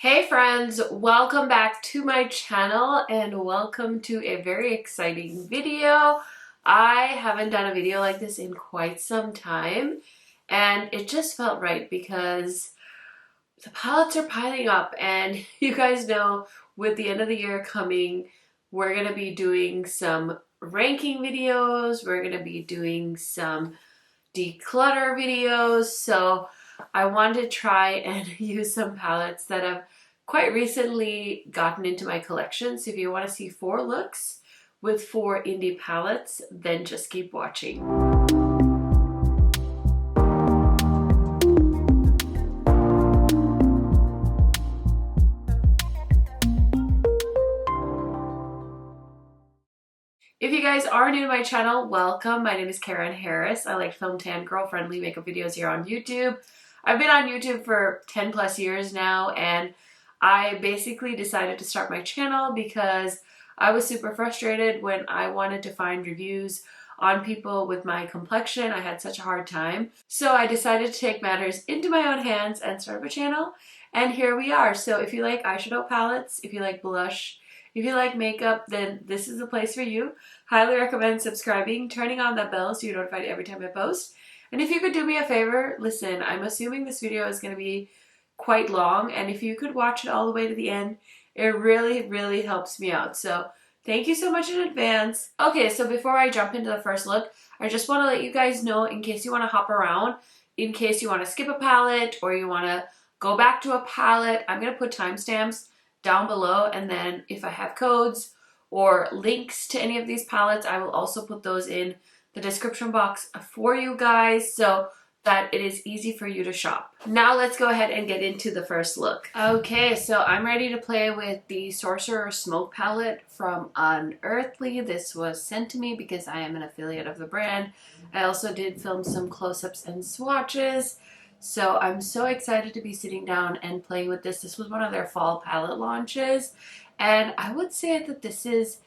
Hey friends, welcome back to my channel and welcome to a very exciting video. I haven't done a video like this in quite some time and it just felt right because the palettes are piling up and you guys know with the end of the year coming, we're going to be doing some ranking videos, we're going to be doing some declutter videos, so I wanted to try and use some palettes that have quite recently gotten into my collection. So if you want to see 4 looks with 4 indie palettes, then just keep watching. If you guys are new to my channel, welcome. My name is KARENHARRIS. I like film tan girl-friendly makeup videos here on YouTube. I've been on YouTube for 10 plus years now, and I basically decided to start my channel because I was super frustrated when I wanted to find reviews on people with my complexion. I had such a hard time. So I decided to take matters into my own hands and start up a channel, and here we are. So if you like eyeshadow palettes, if you like blush, if you like makeup, then this is the place for you. Highly recommend subscribing, turning on that bell so you're notified every time I post. And if you could do me a favor, listen, I'm assuming this video is going to be quite long, and if you could watch it all the way to the end, it really helps me out. So thank you so much in advance. Okay, so before I jump into the first look, I just want to let you guys know, in case you want to hop around, in case you want to skip a palette or you want to go back to a palette, I'm going to put timestamps down below, and then if I have codes or links to any of these palettes, I will also put those in the description box for you guys so that it is easy for you to shop. Now let's go ahead and get into the first look. Okay, so I'm ready to play with the Sorcerer Smoke palette from Unearthly. This was sent to me because I am an affiliate of the brand. I also did film some close-ups and swatches. So I'm so excited to be sitting down and playing with this. This was one of their fall palette launches. And I would say that this is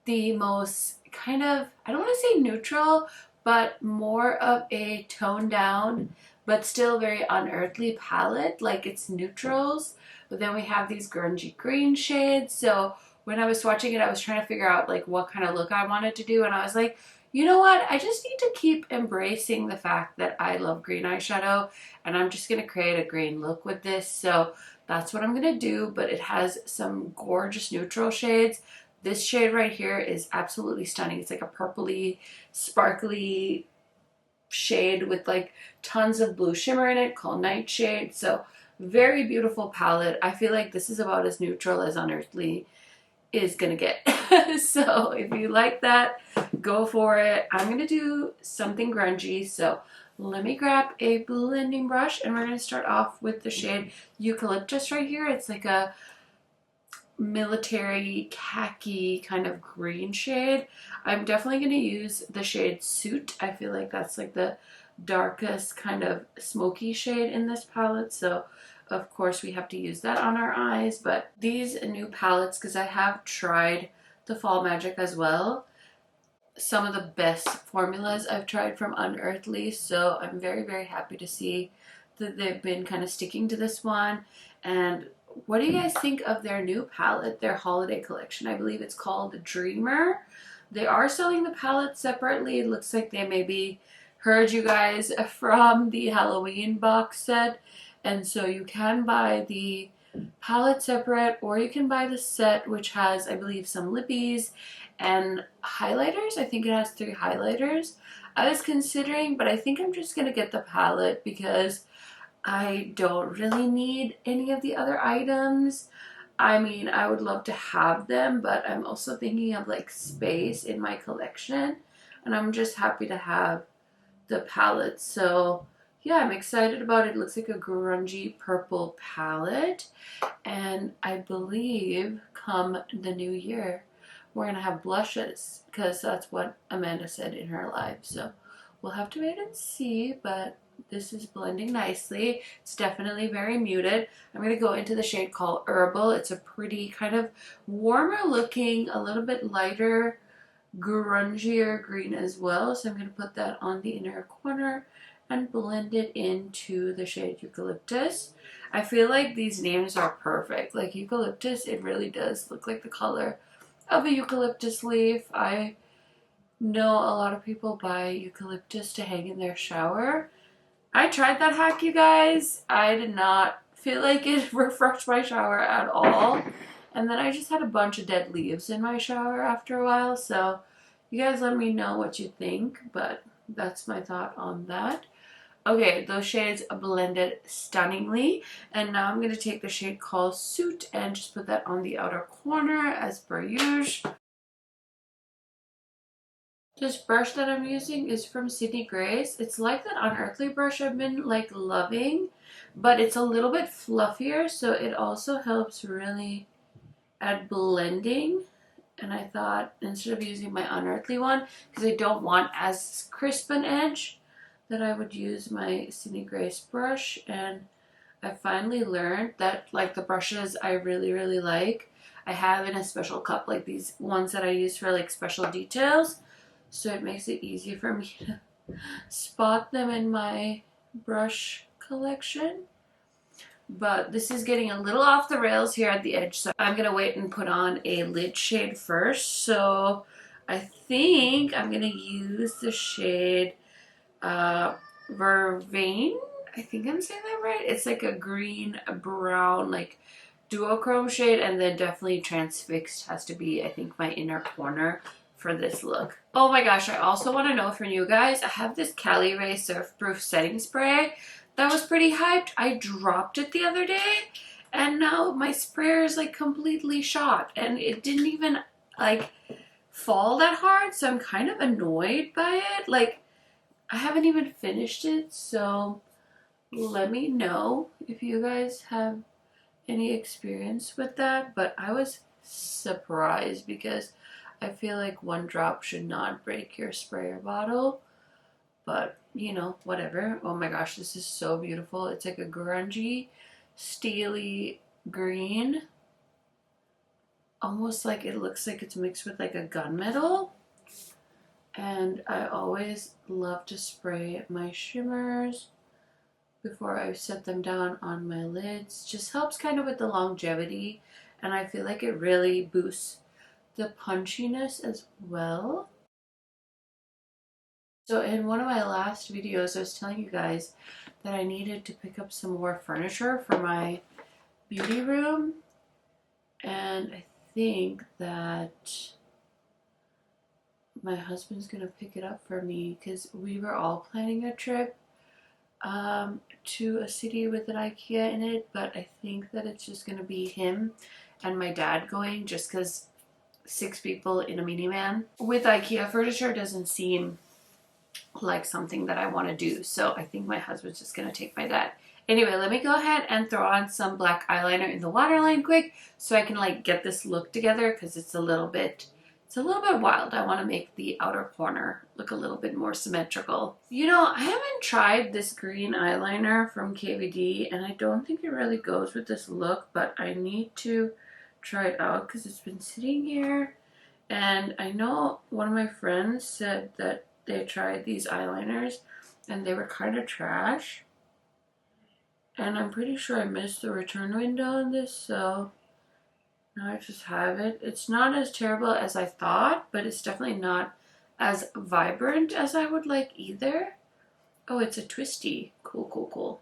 the most kind of, I don't want to say neutral, but more of a toned down, but still very unearthly palette. Like, it's neutrals, but then we have these grungy green shades. So when I was swatching it, I was trying to figure out like what kind of look I wanted to do. And I was like, you know what? I just need to keep embracing the fact that I love green eyeshadow, and I'm just going to create a green look with this. So that's what I'm going to do, but it has some gorgeous neutral shades. This shade right here is absolutely stunning. It's like a purpley, sparkly shade with like tons of blue shimmer in it called Nightshade. So very beautiful palette. I feel like this is about as neutral as Unearthly is gonna get. So if you like that, go for it. I'm gonna do something grungy, so let me grab a blending brush and we're gonna start off with the shade Eucalyptus right here. It's like a military khaki kind of green shade. I'm definitely going to use the shade Suit. I feel like that's like the darkest kind of smoky shade in this palette, so of course we have to use that on our eyes. But these new palettes, because I have tried the Fall Magic as well, some of the best formulas I've tried from Unearthly, so I'm very happy to see that they've been kind of sticking to this one. And what do you guys think of their new palette, their holiday collection? I believe it's called Dreamer. They are selling the palette separately. It looks like they maybe heard you guys from the Halloween box set, and so you can buy the palette separate, or you can buy the set, which has, I believe, some lippies and highlighters. I think it has 3 highlighters. I was considering, but I think I'm just gonna get the palette because I don't really need any of the other items. I mean, I would love to have them, but I'm also thinking of like space in my collection, and I'm just happy to have the palette. So yeah, I'm excited about it. It looks like a grungy purple palette, and I believe come the new year we're gonna have blushes, because that's what Amanda said in her live. So we'll have to wait and see, but this is blending nicely. It's definitely very muted. I'm going to go into the shade called Herbal. It's a pretty kind of warmer looking, a little bit lighter, grungier green as well. So I'm going to put that on the inner corner and blend it into the shade Eucalyptus. I feel like these names are perfect. Like Eucalyptus, it really does look like the color of a eucalyptus leaf. I know a lot of people buy eucalyptus to hang in their shower. I tried that hack, you guys. I did not feel like it refreshed my shower at all. And then I just had a bunch of dead leaves in my shower after a while. So you guys let me know what you think, but that's my thought on that. Okay, those shades blended stunningly. And now I'm going to take the shade called Suit and just put that on the outer corner as per usual. This brush that I'm using is from Sydney Grace. It's like that Unearthly brush I've been like loving, but it's a little bit fluffier, so it also helps really at blending. And I thought instead of using my Unearthly one, because I don't want as crisp an edge, that I would use my Sydney Grace brush. And I finally learned that like the brushes I really like, I have in a special cup, like these ones that I use for like special details. So it makes it easy for me to spot them in my brush collection. But this is getting a little off the rails here at the edge, so I'm going to wait and put on a lid shade first. So I think I'm going to use the shade Vervain. I think I'm saying that right. It's like a green, brown, like duochrome shade, and then definitely Transfixed has to be, I think, my inner corner for this look. Oh my gosh, I also want to know from you guys, I have this Cali Ray Surfproof Setting Spray that was pretty hyped. I dropped it the other day and now my sprayer is like completely shot and it didn't even like fall that hard, so I'm kind of annoyed by it. Like I haven't even finished it, so let me know if you guys have any experience with that. But I was surprised because I feel like one drop should not break your sprayer bottle, but you know, whatever. Oh my gosh, this is so beautiful. It's like a grungy, steely green. Almost like it looks like it's mixed with like a gunmetal. And I always love to spray my shimmers before I set them down on my lids. Just helps kind of with the longevity, and I feel like it really boosts the punchiness as well. So in one of my last videos, I was telling you guys that I needed to pick up some more furniture for my beauty room, and I think that my husband's gonna pick it up for me because we were all planning a trip to a city with an IKEA in it, but I think that it's just gonna be him and my dad going, just because 6 people in a minivan with IKEA furniture doesn't seem like something that I want to do. So I think my husband's just gonna take my dad. Anyway, let me go ahead and throw on some black eyeliner in the waterline quick so I can like get this look together, because it's a little bit wild. I want to make the outer corner look a little bit more symmetrical. You know, I haven't tried this green eyeliner from KVD and I don't think it really goes with this look, but I need to try it out because it's been sitting here. And I know one of my friends said that they tried these eyeliners and they were kind of trash. And I'm pretty sure I missed the return window on this, so now I just have it. It's not as terrible as I thought, but it's definitely not as vibrant as I would like either. Oh, it's a twisty. Cool.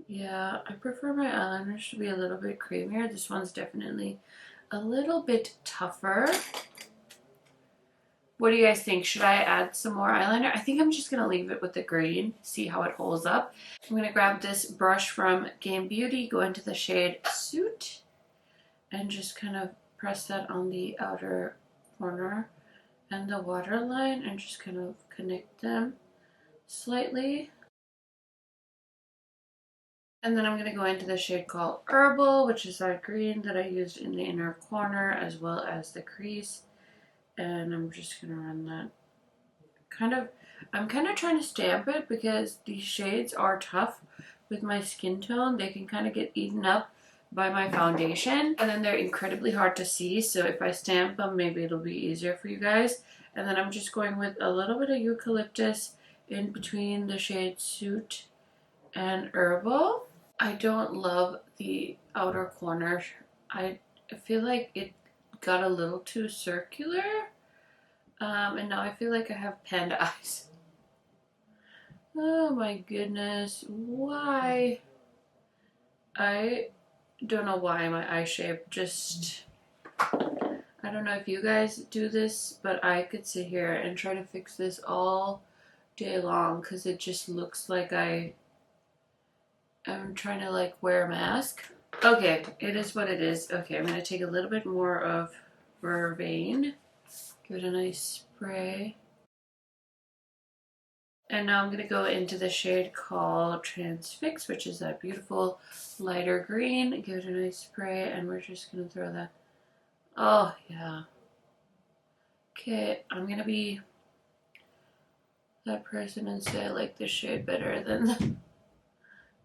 Yeah, I prefer my eyeliners to be a little bit creamier. This one's definitely a little bit tougher. What do you guys think? Should I add some more eyeliner? I think I'm just going to leave it with the green, see how it holds up. I'm going to grab this brush from Game Beauty, go into the shade Suit, and just kind of press that on the outer corner and the waterline and just kind of connect them slightly. And then I'm going to go into the shade called Herbal, which is that green that I used in the inner corner as well as the crease. And I'm just going to run that I'm kind of trying to stamp it because these shades are tough with my skin tone. They can kind of get eaten up by my foundation, and then they're incredibly hard to see. So if I stamp them, maybe it'll be easier for you guys. And then I'm just going with a little bit of eucalyptus in between the shade Suit and Herbal. I don't love the outer corner. I feel like it got a little too circular. And now I feel like I have panda eyes. Oh my goodness. Why? I don't know why my eye shape just... I don't know if you guys do this, but I could sit here and try to fix this all day long because it just looks like I'm trying to like wear a mask. Okay, it is what it is. Okay, I'm going to take a little bit more of Vervain. Give it a nice spray. And now I'm going to go into the shade called Transfix, which is that beautiful lighter green. Give it a nice spray, and we're just going to throw that. Oh, yeah. Okay, I'm going to be that person and say I like this shade better than the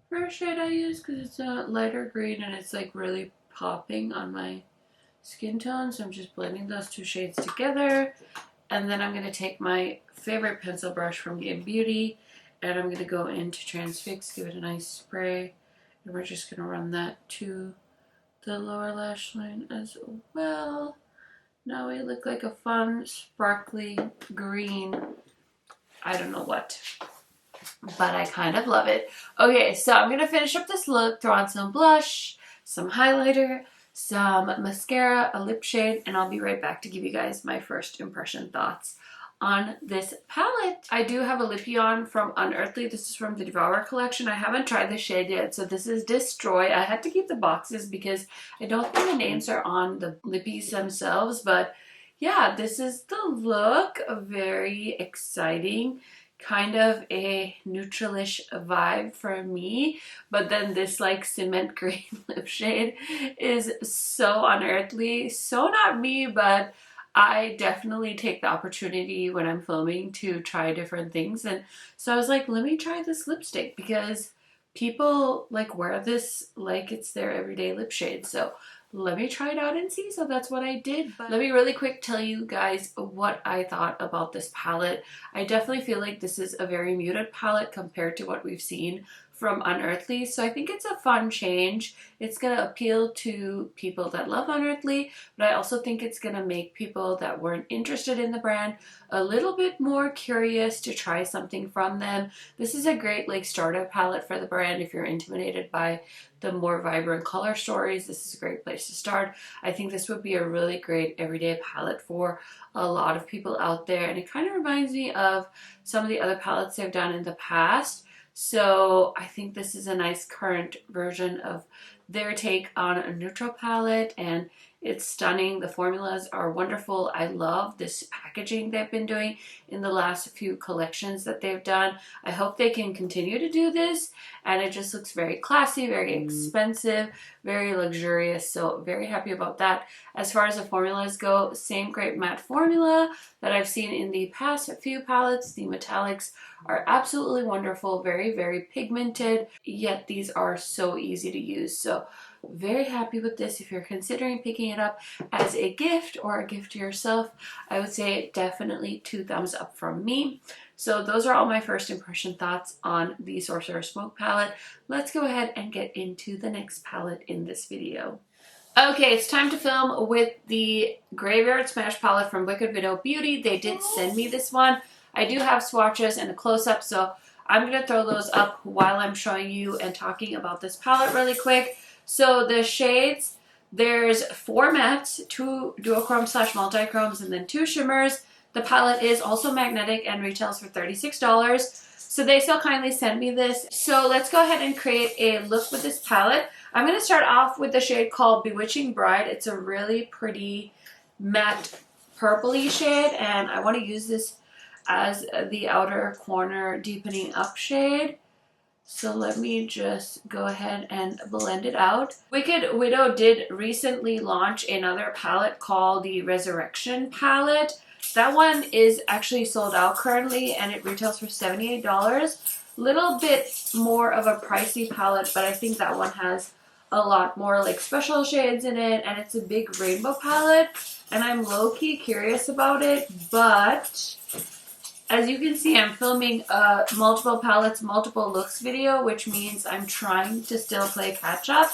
first shade I used because it's a lighter green and it's like really popping on my skin tone. So I'm just blending those two shades together. And then I'm going to take my favorite pencil brush from Beaute and I'm going to go into Transfix, give it a nice spray. And we're just going to run that to the lower lash line as well. Now we look like a fun, sparkly green, I don't know what, but I kind of love it. Okay, so I'm going to finish up this look, throw on some blush, some highlighter, some mascara, a lip shade, and I'll be right back to give you guys my first impression thoughts on this palette. I do have a lippy on from Unearthly. This is from the Devour collection. I haven't tried this shade yet, so this is Destroy. I had to keep the boxes because I don't think the names are on the lippies themselves, but yeah, this is the look. Very exciting. Kind of a neutralish vibe for me, but then this like cement green lip shade is so Unearthly. So not me, but I definitely take the opportunity when I'm filming to try different things. And so I was like, let me try this lipstick because people like wear this like it's their everyday lip shade. So let me try it out and see. So that's what I did. But let me really quick tell you guys what I thought about this palette. I definitely feel like this is a very muted palette compared to what we've seen from Unearthly. So I think it's a fun change. It's going to appeal to people that love Unearthly, but I also think it's going to make people that weren't interested in the brand a little bit more curious to try something from them. This is a great like startup palette for the brand if you're intimidated by the more vibrant color stories. This is a great place to start. I think this would be a really great everyday palette for a lot of people out there, and it kind of reminds me of some of the other palettes they've done in the past. So I think this is a nice current version of their take on a neutral palette, and it's stunning. The formulas are wonderful. I love this packaging they've been doing in the last few collections that they've done. I hope they can continue to do this, and it just looks very classy, very expensive, very luxurious, so very happy about that. As far as the formulas go, same great matte formula that I've seen in the past few palettes. The metallics are absolutely wonderful, very, very pigmented, yet these are so easy to use. So very happy with this. If you're considering picking it up as a gift or a gift to yourself, I would say definitely 2 thumbs up from me. So those are all my first impression thoughts on the Sorcerer Smoke palette. Let's go ahead and get into the next palette in this video. Okay, it's time to film with the Graveyard Smash palette from wickedwidowbeauty. They did send me this one. I do have swatches and a close-up, so I'm going to throw those up while I'm showing you and talking about this palette really quick. So the shades, there's 4 mattes, 2 duochromes / multi-chromes, and then 2 shimmers. The palette is also magnetic and retails for $36. So they so kindly sent me this. So let's go ahead and create a look with this palette. I'm going to start off with the shade called Bewitching Bride. It's a really pretty matte purpley shade, and I want to use this as the outer corner deepening up shade. So let me just go ahead and blend it out. Wicked Widow did recently launch another palette called the Resurrection palette. That one is actually sold out currently and it retails for $78. Little bit more of a pricey palette, but I think that one has a lot more like special shades in it, and it's a big rainbow palette, and I'm low-key curious about it. But as you can see, I'm filming a multiple palettes, multiple looks video, which means I'm trying to still play catch up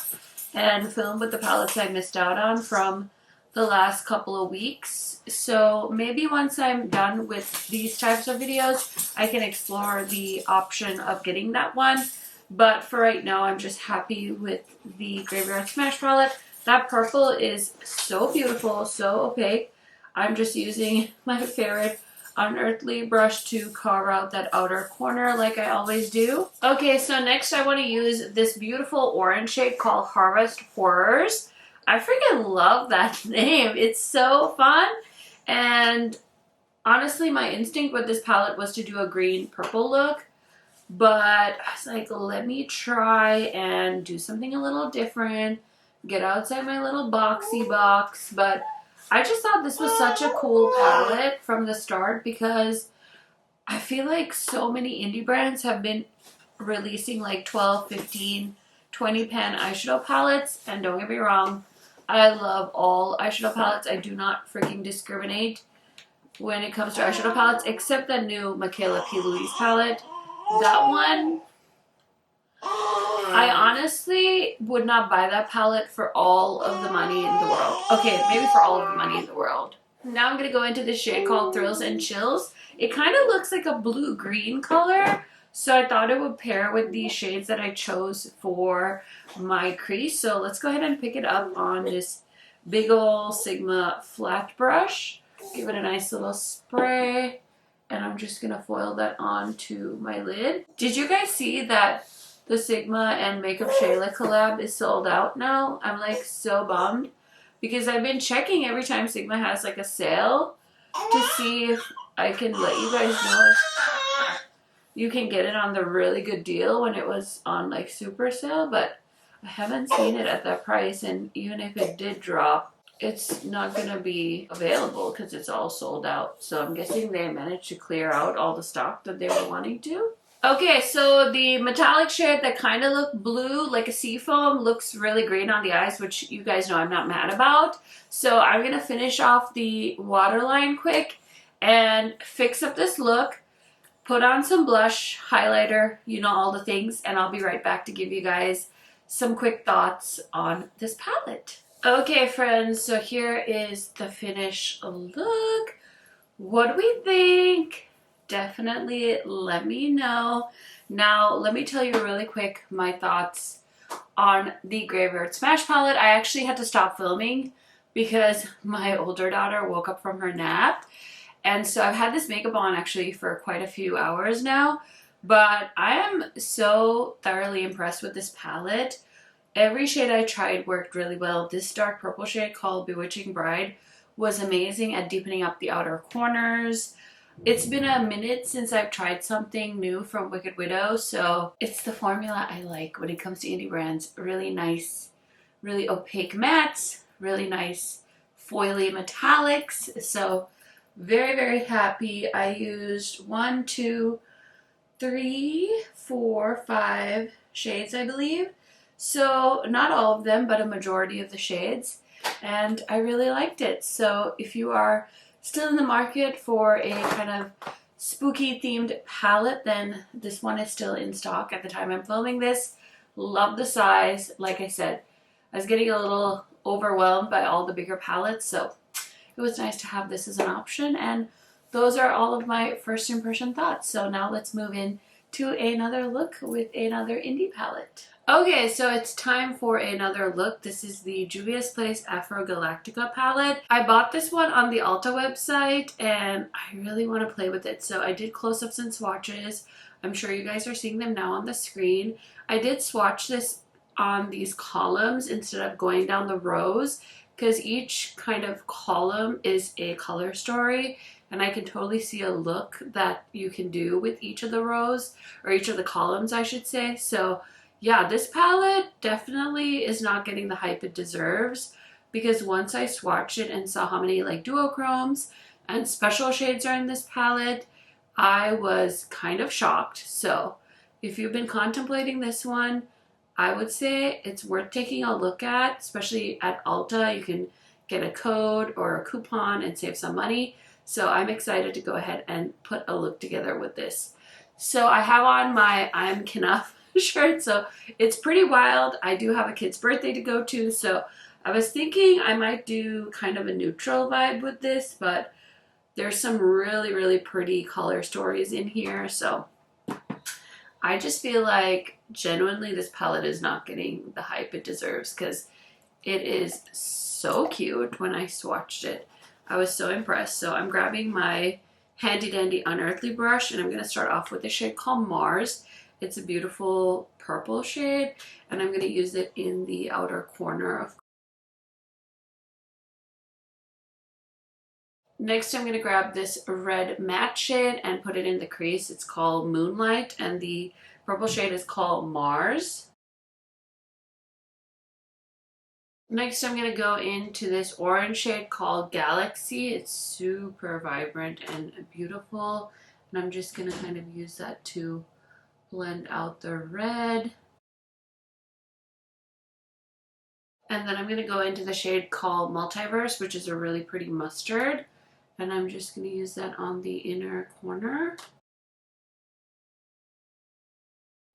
and film with the palettes I missed out on from the last couple of weeks. So maybe once I'm done with these types of videos, I can explore the option of getting that one. But for right now, I'm just happy with the Graveyard Smash palette. That purple is so beautiful, so opaque. I'm just using my favorite Unearthly brush to carve out that outer corner like I always do. Okay, so next I want to use this beautiful orange shade called Harvest Horrors. I freaking love that name. It's so fun. And honestly, my instinct with this palette was to do a green purple look. But I was like, let me try and do something a little different. Get outside my little boxy box. But I just thought this was such a cool palette from the start because I feel like so many indie brands have been releasing like 12, 15, 20 pan eyeshadow palettes. And don't get me wrong, I love all eyeshadow palettes. I do not freaking discriminate when it comes to eyeshadow palettes, except the new Michaela P. Louise palette. That one, I honestly would not buy that palette for all of the money in the world. Okay, maybe for all of the money in the world. Now I'm going to go into this shade called Thrills and Chills. It kind of looks like a blue-green color, so I thought it would pair with these shades that I chose for my crease. So let's go ahead and pick it up on this big ol' Sigma flat brush. Give it a nice little spray. And I'm just going to foil that onto my lid. Did you guys see that the Sigma and Makeup Shayla collab is sold out now? I'm like so bummed because I've been checking every time Sigma has like a sale to see if I can let you guys know if you can get it on the really good deal when it was on like super sale, but I haven't seen it at that price. And even if it did drop, it's not going to be available because it's all sold out. So I'm guessing they managed to clear out all the stock that they were wanting to. Okay, so the metallic shade that kind of looked blue, like a seafoam, looks really green on the eyes, which you guys know I'm not mad about. So I'm going to finish off the waterline quick and fix up this look, put on some blush, highlighter, you know, all the things, and I'll be right back to give you guys some quick thoughts on this palette. Okay, friends, so here is the finished look. What do we think? Definitely let me know. Now, let me tell you really quick my thoughts on the Graveyard Smash palette. I actually had to stop filming because my older daughter woke up from her nap. And so I've had this makeup on actually for quite a few hours now. But I am so thoroughly impressed with this palette. Every shade I tried worked really well. This dark purple shade called Bewitching Bride was amazing at deepening up the outer corners. It's been a minute since I've tried something new from Wicked Widow, so it's the formula I like when it comes to indie brands. Really nice, really opaque mattes, really nice foily metallics. So very, very happy. I used 1, 2, 3, 4, 5 shades, I believe. So not all of them, but a majority of the shades, and I really liked it. So if you are still in the market for a kind of spooky themed palette, then this one is still in stock at the time I'm filming this. Love the size. Like I said, I was getting a little overwhelmed by all the bigger palettes, so it was nice to have this as an option. And those are all of my first impression thoughts. So now let's move in to another look with another indie palette. Okay, so it's time for another look. This is the Juvia's Place Afro Galactica palette. I bought this one on the Ulta website and I really want to play with it. So I did close-ups and swatches. I'm sure you guys are seeing them now on the screen. I did swatch this on these columns instead of going down the rows because each kind of column is a color story. And I can totally see a look that you can do with each of the rows, or each of the columns, I should say. So yeah, this palette definitely is not getting the hype it deserves, because once I swatched it and saw how many like duochromes and special shades are in this palette, I was kind of shocked. So if you've been contemplating this one, I would say it's worth taking a look at, especially at Ulta. You can get a code or a coupon and save some money. So I'm excited to go ahead and put a look together with this. So I have on my I'm Knuff shirt, so it's pretty wild. I do have a kid's birthday to go to, so I was thinking I might do kind of a neutral vibe with this, but there's some really, really pretty color stories in here, so I just feel like genuinely this palette is not getting the hype it deserves because it is so cute. When I swatched it, I was so impressed. So I'm grabbing my handy dandy Unearthly brush and I'm going to start off with a shade called Mars. It's a beautiful purple shade and I'm going to use it in the outer corner of. Next, I'm going to grab this red matte shade and put it in the crease. It's called Moonlight and the purple shade is called Mars. Next, I'm going to go into this orange shade called Galaxy. It's super vibrant and beautiful. And I'm just going to kind of use that to blend out the red. And then I'm going to go into the shade called Multiverse, which is a really pretty mustard. And I'm just going to use that on the inner corner.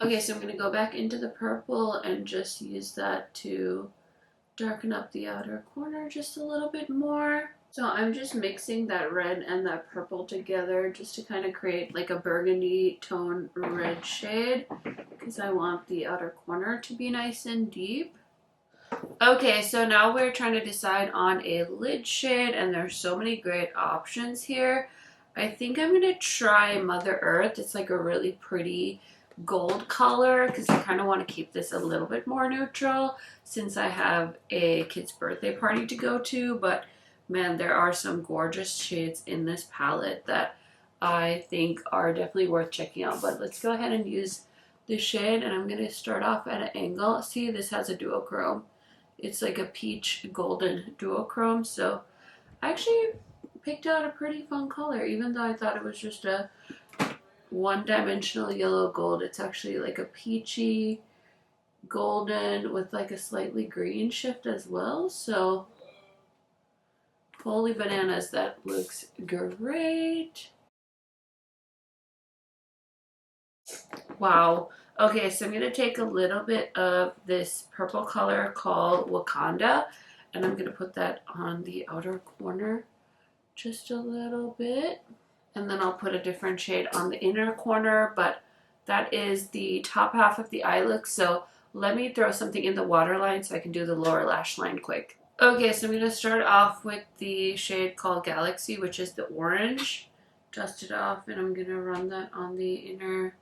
Okay, so I'm going to go back into the purple and just use that to darken up the outer corner just a little bit more. So I'm just mixing that red and that purple together just to kind of create like a burgundy tone red shade because I want the outer corner to be nice and deep. Okay, so now we're trying to decide on a lid shade and there's so many great options here. I think I'm going to try Mother Earth. It's like a really pretty gold color because I kind of want to keep this a little bit more neutral since I have a kid's birthday party to go to. But man, there are some gorgeous shades in this palette that I think are definitely worth checking out. But let's go ahead and use this shade and I'm going to start off at an angle. See, this has a duochrome. It's like a peach golden duochrome, so I actually picked out a pretty fun color even though I thought it was just a one-dimensional yellow gold. It's actually like a peachy golden with like a slightly green shift as well, so holy bananas, that looks great. Wow. Okay, so I'm going to take a little bit of this purple color called Wakanda and I'm going to put that on the outer corner just a little bit. And then I'll put a different shade on the inner corner, but that is the top half of the eye look. So let me throw something in the waterline so I can do the lower lash line quick. Okay, so I'm going to start off with the shade called Galaxy, which is the orange. Dust it off and I'm going to run that on the inner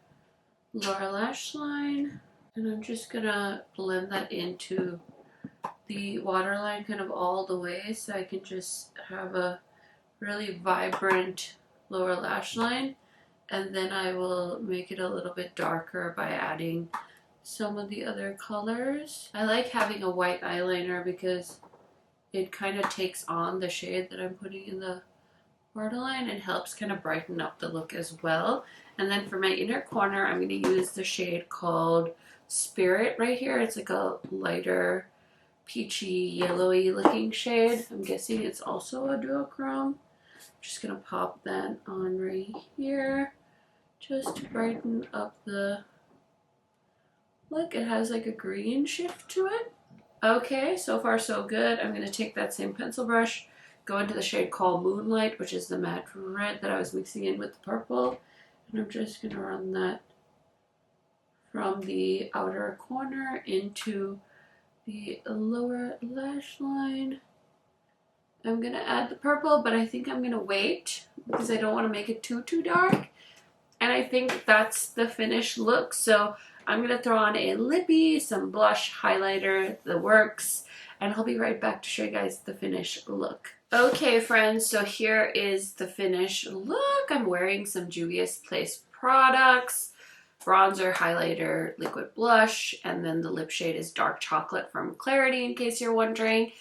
lower lash line. And I'm just going to blend that into the waterline kind of all the way so I can just have a really vibrant lower lash line, and then I will make it a little bit darker by adding some of the other colors. I like having a white eyeliner because it kind of takes on the shade that I'm putting in the waterline and helps kind of brighten up the look as well. And then for my inner corner, I'm going to use the shade called Spirit right here. It's like a lighter peachy yellowy looking shade. I'm guessing it's also a duochrome. Just gonna pop that on right here just to brighten up the look. It has like a green shift to it. Okay, so far so good. I'm gonna take that same pencil brush, go into the shade called Moonlight, which is the matte red that I was mixing in with the purple, and I'm just gonna run that from the outer corner into the lower lash line. I'm going to add the purple, but I think I'm going to wait because I don't want to make it too dark. And I think that's the finished look. So I'm going to throw on a lippy, some blush, highlighter, the works, and I'll be right back to show you guys the finished look. Okay, friends, so here is the finished look. I'm wearing some Juvia's Place products, bronzer, highlighter, liquid blush, and then the lip shade is dark chocolate from Klarity, in case you're wondering.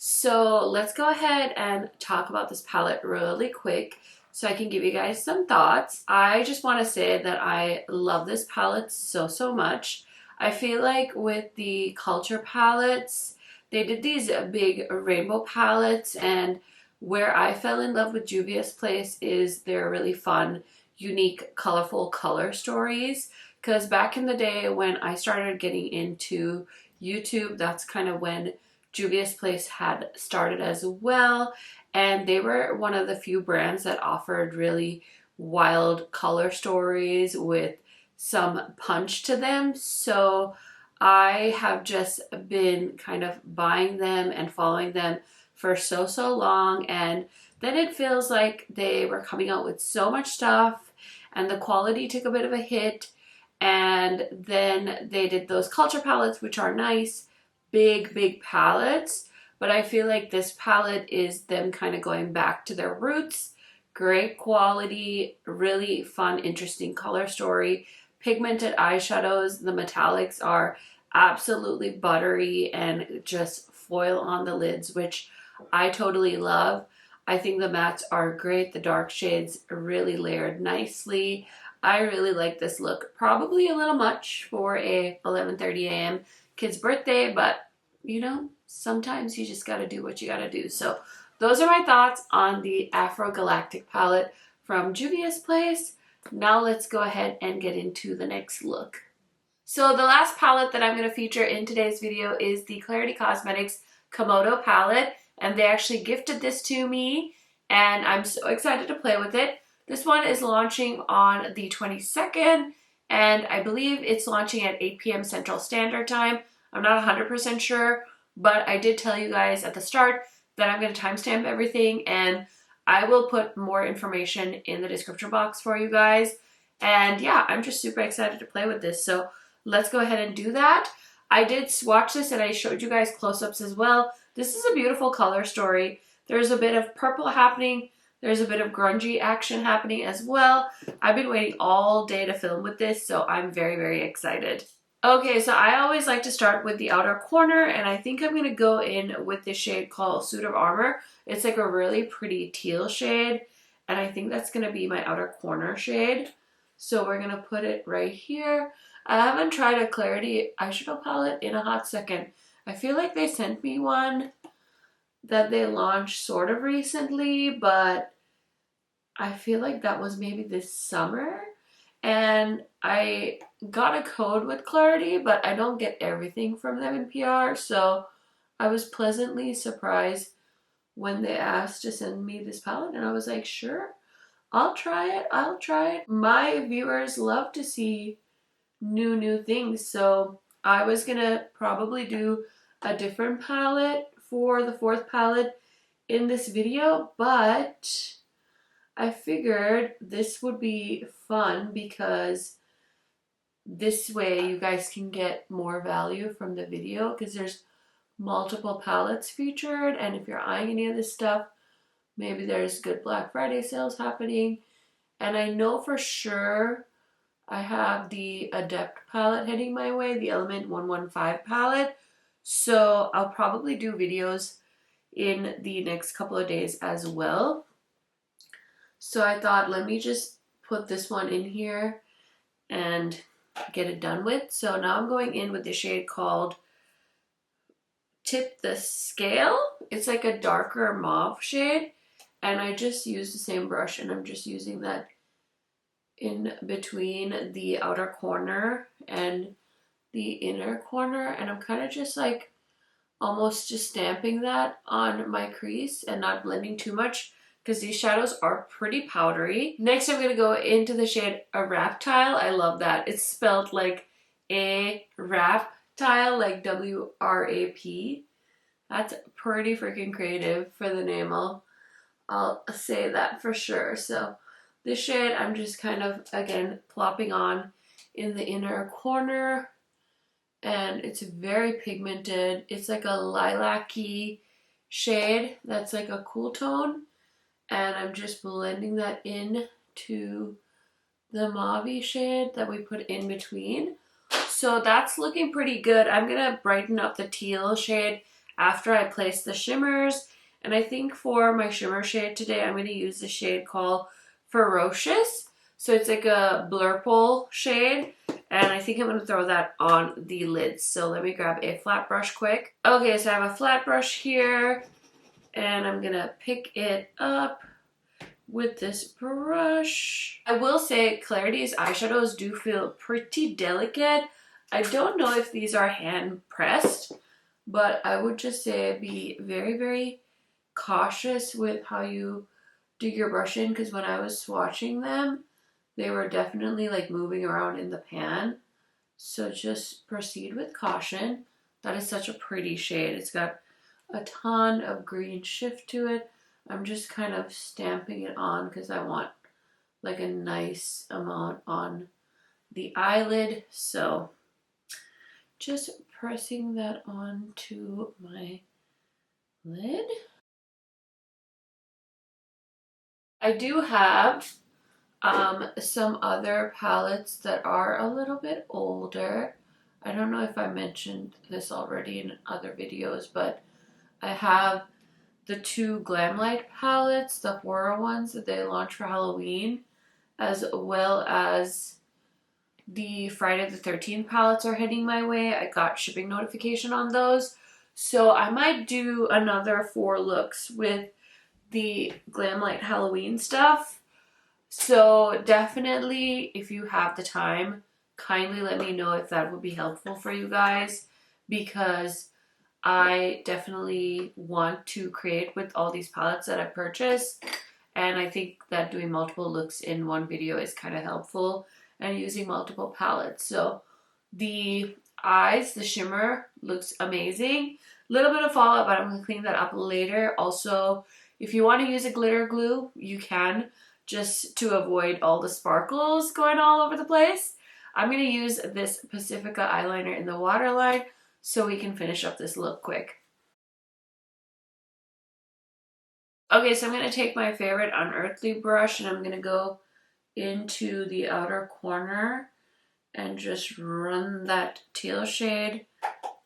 So let's go ahead and talk about this palette really quick so I can give you guys some thoughts. I just want to say that I love this palette so much. I feel like with the Culture palettes, they did these big rainbow palettes, and where I fell in love with Juvia's Place is their really fun, unique, colorful color stories. Because back in the day when I started getting into YouTube, that's kind of when Juvia's Place had started as well. And they were one of the few brands that offered really wild color stories with some punch to them. So I have just been kind of buying them and following them for so long, and then it feels like they were coming out with so much stuff and the quality took a bit of a hit, and then they did those Culture palettes, which are nice, big palettes, but I feel like this palette is them kind of going back to their roots. Great quality, really fun, interesting color story, pigmented eyeshadows. The metallics are absolutely buttery and just foil on the lids, which I totally love. I think the mattes are great. The dark shades really layered nicely. I really like this look. Probably a little much for a 11:30 a.m. kid's birthday, but you know, sometimes you just gotta do what you gotta do. So those are my thoughts on the Afro Galactic palette from Juvia's Place. Now let's go ahead and get into the next look. So the last palette that I'm going to feature in today's video is the Klarity Cosmetics Komodo palette, and they actually gifted this to me and I'm so excited to play with it. This one is launching on the 22nd, and I believe it's launching at 8 p.m. Central Standard Time. I'm not 100% sure, but I did tell you guys at the start that I'm going to timestamp everything, and I will put more information in the description box for you guys. And yeah, I'm just super excited to play with this. So let's go ahead and do that. I did swatch this and I showed you guys close-ups as well. This is a beautiful color story. There's a bit of purple happening. There's a bit of grungy action happening as well. I've been waiting all day to film with this, so I'm very excited. Okay, so I always like to start with the outer corner, and I think I'm going to go in with this shade called Suit of Armor. It's like a really pretty teal shade, and I think that's going to be my outer corner shade. So we're going to put it right here. I haven't tried a Klarity eyeshadow palette in a hot second. I feel like they sent me one that they launched sort of recently, but I feel like that was maybe this summer. And I got a code with Klarity, but I don't get everything from them in PR, so I was pleasantly surprised when they asked to send me this palette, and I was like, sure, I'll try it. My viewers love to see new things, so I was gonna probably do a different palette for the fourth palette in this video, but I figured this would be fun because this way you guys can get more value from the video, because there's multiple palettes featured, and if you're eyeing any of this stuff, maybe there's good Black Friday sales happening. And I know for sure I have the Adept palette heading my way, the Element 115 palette, so I'll probably do videos in the next couple of days as well. So I thought, let me just put this one in here and get it done with. So now I'm going in with the shade called Tip the Scale. It's like a darker mauve shade, and I just used the same brush, and I'm just using that in between the outer corner and the inner corner, and I'm kind of just like almost just stamping that on my crease and not blending too much, because these shadows are pretty powdery. Next, I'm going to go into the shade A Reptile. I love that. It's spelled like A Reptile, like W-R-A-P. That's pretty freaking creative for the name. I'll say that for sure. So this shade I'm just kind of, again, plopping on in the inner corner, and it's very pigmented. It's like a lilac-y shade that's like a cool tone, and I'm just blending that in to the mauve shade that we put in between. So that's looking pretty good. I'm gonna brighten up the teal shade after I place the shimmers, and I think for my shimmer shade today I'm gonna use the shade called Ferocious. So it's like a blurple shade, And I think I'm going to throw that on the lids. So let me grab a flat brush quick. Okay, so I have a flat brush here. And I'm going to pick it up with this brush. I will say Klarity's eyeshadows do feel pretty delicate. I don't know if these are hand pressed, but I would just say be very, very cautious with how you do your brushing, because when I was swatching them, they were definitely like moving around in the pan. So just proceed with caution. That is such a pretty shade. It's got a ton of green shift to it. I'm just kind of stamping it on because I want like a nice amount on the eyelid. So just pressing that onto my lid. I do have some other palettes that are a little bit older. I don't know if I mentioned this already in other videos, but I have the two Glamlite palettes, the horror ones that they launched for Halloween, as well as the Friday the 13th palettes are heading my way. I got shipping notification on those. So I might do another 4 looks with the Glamlite Halloween stuff. So definitely, if you have the time, kindly let me know if that would be helpful for you guys, because I definitely want to create with all these palettes that I purchased, and I think that doing multiple looks in one video is kind of helpful, and using multiple palettes. So the eyes, the shimmer looks amazing. Little bit of fallout, but I'm going to clean that up later. Also, if you want to use a glitter glue, you can, just to avoid all the sparkles going all over the place. I'm going to use this Pacifica eyeliner in the waterline so we can finish up this look quick. Okay, so I'm going to take my favorite Unearthly brush and I'm going to go into the outer corner and just run that teal shade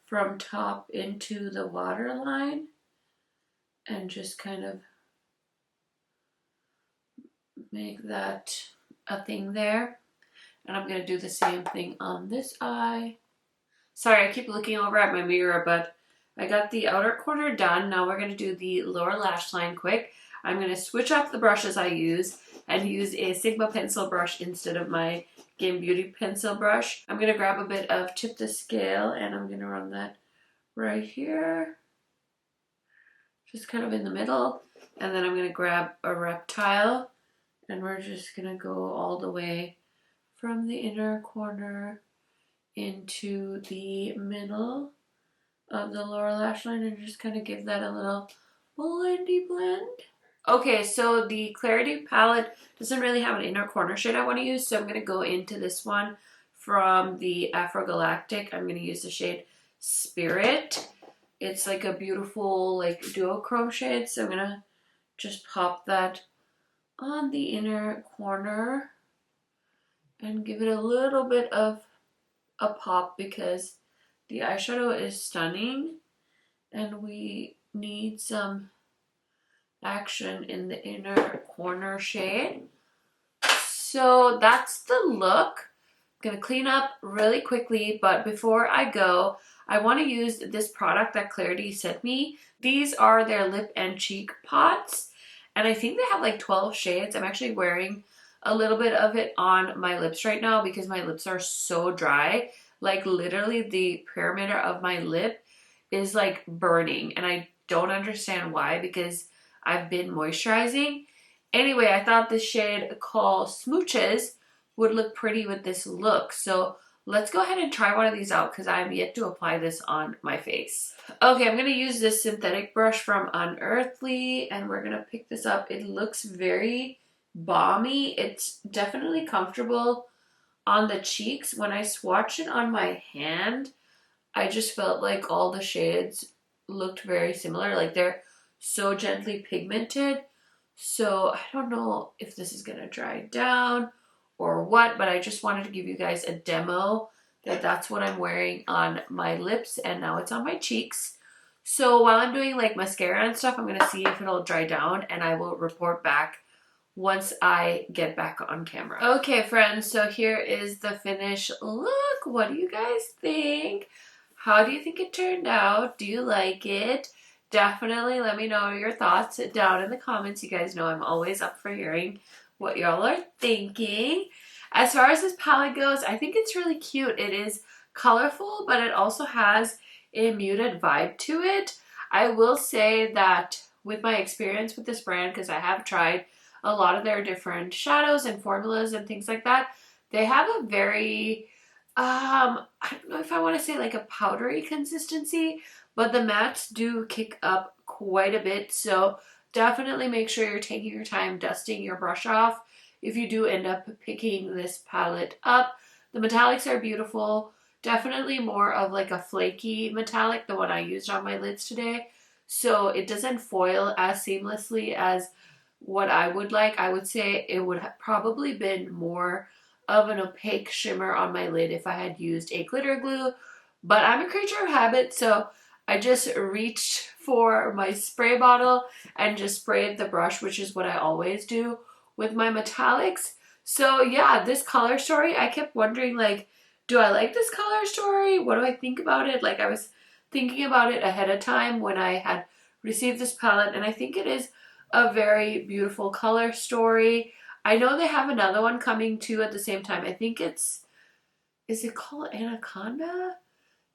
from top into the waterline and just kind of make that a thing there. And I'm going to do the same thing on this eye. Sorry, I keep looking over at my mirror, but I got the outer corner done. Now we're going to do the lower lash line quick. I'm going to switch up the brushes I use and use a Sigma pencil brush instead of my Game Beauty pencil brush. I'm going to grab a bit of Tip the Scale and I'm going to run that right here. Just kind of in the middle. And then I'm going to grab a Reptile and we're just going to go all the way from the inner corner into the middle of the lower lash line and just kind of give that a little blendy blend. Okay, so the Klarity palette doesn't really have an inner corner shade I want to use, so I'm going to go into this one from the Afro Galactic. I'm going to use the shade Spirit. It's like a beautiful like duochrome shade, so I'm going to just pop that on the inner corner and give it a little bit of a pop because the eyeshadow is stunning and we need some action in the inner corner shade. So that's the look. I'm gonna clean up really quickly, but before I go, I want to use this product that Klarity sent me. These are their lip and cheek pots, and I think they have like 12 shades. I'm actually wearing a little bit of it on my lips right now because my lips are so dry. Like literally the perimeter of my lip is like burning and I don't understand why because I've been moisturizing. Anyway, I thought this shade called Smooches would look pretty with this look. So let's go ahead and try one of these out because I'm yet to apply this on my face. Okay, I'm going to use this synthetic brush from Unearthly and we're going to pick this up. It looks very balmy. It's definitely comfortable on the cheeks. When I swatched it on my hand, I just felt like all the shades looked very similar. Like they're so gently pigmented. So I don't know if this is going to dry down or what, but I just wanted to give you guys a demo that that's what I'm wearing on my lips and now it's on my cheeks. So while I'm doing like mascara and stuff, I'm going to see if it'll dry down and I will report back once I get back on camera. Okay, friends, so here is the finished look. What do you guys think? How do you think it turned out? Do you like it? Definitely let me know your thoughts down in the comments. You guys know I'm always up for hearing what y'all are thinking. As far as this palette goes, I think it's really cute. It is colorful, but it also has a muted vibe to it. I will say that with my experience with this brand, because I have tried a lot of their different shadows and formulas and things like that, they have a very, I don't know if I want to say like a powdery consistency, but the mattes do kick up quite a bit. So definitely make sure you're taking your time dusting your brush off if you do end up picking this palette up. The metallics are beautiful. Definitely more of like a flaky metallic, the one I used on my lids today. So it doesn't foil as seamlessly as what I would like. I would say it would have probably been more of an opaque shimmer on my lid if I had used a glitter glue. But I'm a creature of habit, so I just reached for my spray bottle and just sprayed the brush, which is what I always do with my metallics. So yeah, this color story, I kept wondering, like, do I like this color story? What do I think about it? Like, I was thinking about it ahead of time when I had received this palette, and I think it is a very beautiful color story. I know they have another one coming too at the same time. I think it's, is it called Anaconda?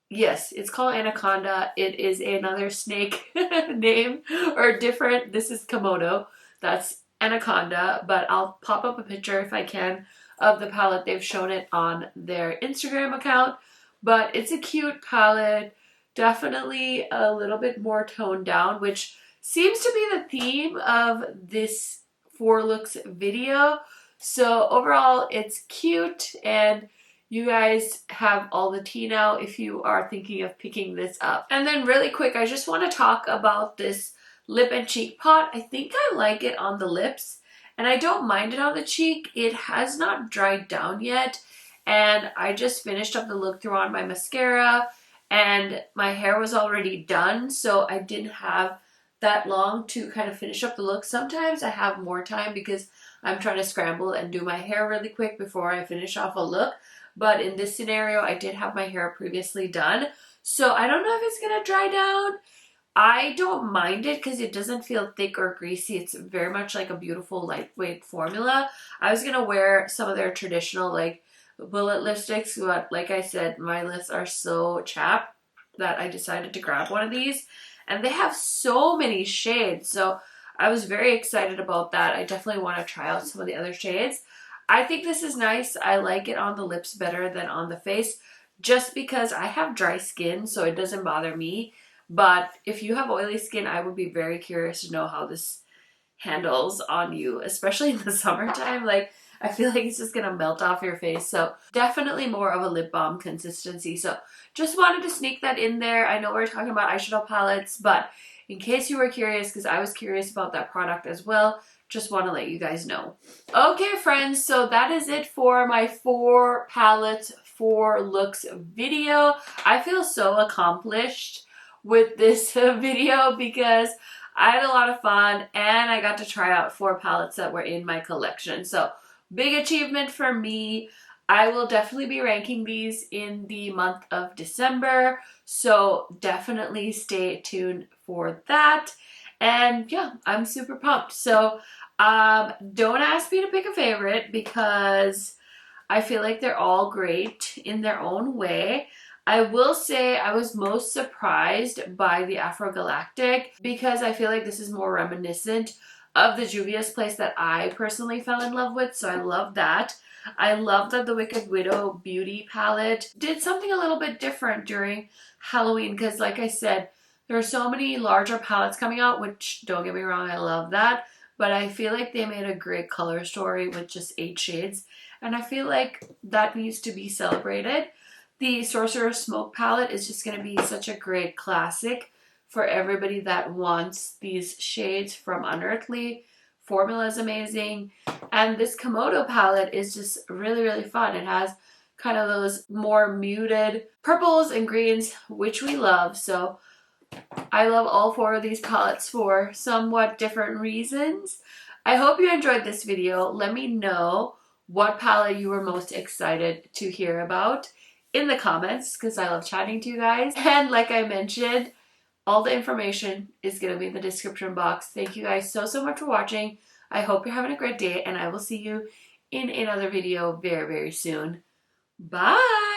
Yes, it's called Anaconda. It is another snake name, or different. This is Komodo. That's Anaconda, but I'll pop up a picture if I can of the palette. They've shown it on their Instagram account, but it's a cute palette. Definitely a little bit more toned down, which seems to be the theme of this 4 looks video. So overall, it's cute, and you guys have all the tea now if you are thinking of picking this up. And then really quick, I just want to talk about this lip and cheek pot. I think I like it on the lips, and I don't mind it on the cheek. It has not dried down yet, and I just finished up the look through on my mascara, and my hair was already done, so I didn't have that long to kind of finish up the look. Sometimes I have more time because I'm trying to scramble and do my hair really quick before I finish off a look. But in this scenario, I did have my hair previously done, so I don't know if it's gonna dry down. I don't mind it because it doesn't feel thick or greasy. It's very much like a beautiful lightweight formula. I was gonna wear some of their traditional like bullet lipsticks, but like I said, my lips are so chapped that I decided to grab one of these, and they have so many shades, so I was very excited about that. I definitely want to try out some of the other shades. I think this is nice. I like it on the lips better than on the face, just because I have dry skin, so it doesn't bother me. But if you have oily skin, I would be very curious to know how this handles on you, especially in the summertime. Like, I feel like it's just gonna melt off your face. So definitely more of a lip balm consistency. So just wanted to sneak that in there. I know we're talking about eyeshadow palettes, but in case you were curious, because I was curious about that product as well, just want to let you guys know. Okay, friends, so that is it for my 4 palettes, 4 looks video. I feel so accomplished with this video because I had a lot of fun and I got to try out 4 palettes that were in my collection. So big achievement for me. I will definitely be ranking these in the month of December, so definitely stay tuned for that. And yeah, I'm super pumped. So don't ask me to pick a favorite because I feel like they're all great in their own way. I will say I was most surprised by the Afro Galactic because I feel like this is more reminiscent of the Juvia's Place that I personally fell in love with, so I love that. I love that the Wicked Widow Beauty palette did something a little bit different during Halloween because, like I said, there are so many larger palettes coming out, which, don't get me wrong, I love that, but I feel like they made a great color story with just 8 shades, and I feel like that needs to be celebrated. The Sorcerer's Smoke palette is just going to be such a great classic for everybody that wants these shades from Unearthly. Formula is amazing. And this Komodo palette is just really, really fun. It has kind of those more muted purples and greens, which we love. So I love all 4 of these palettes for somewhat different reasons. I hope you enjoyed this video. Let me know what palette you were most excited to hear about in the comments, because I love chatting to you guys. And like I mentioned, all the information is going to be in the description box. Thank you guys so much for watching. I hope you're having a great day, and I will see you in another video very soon. Bye!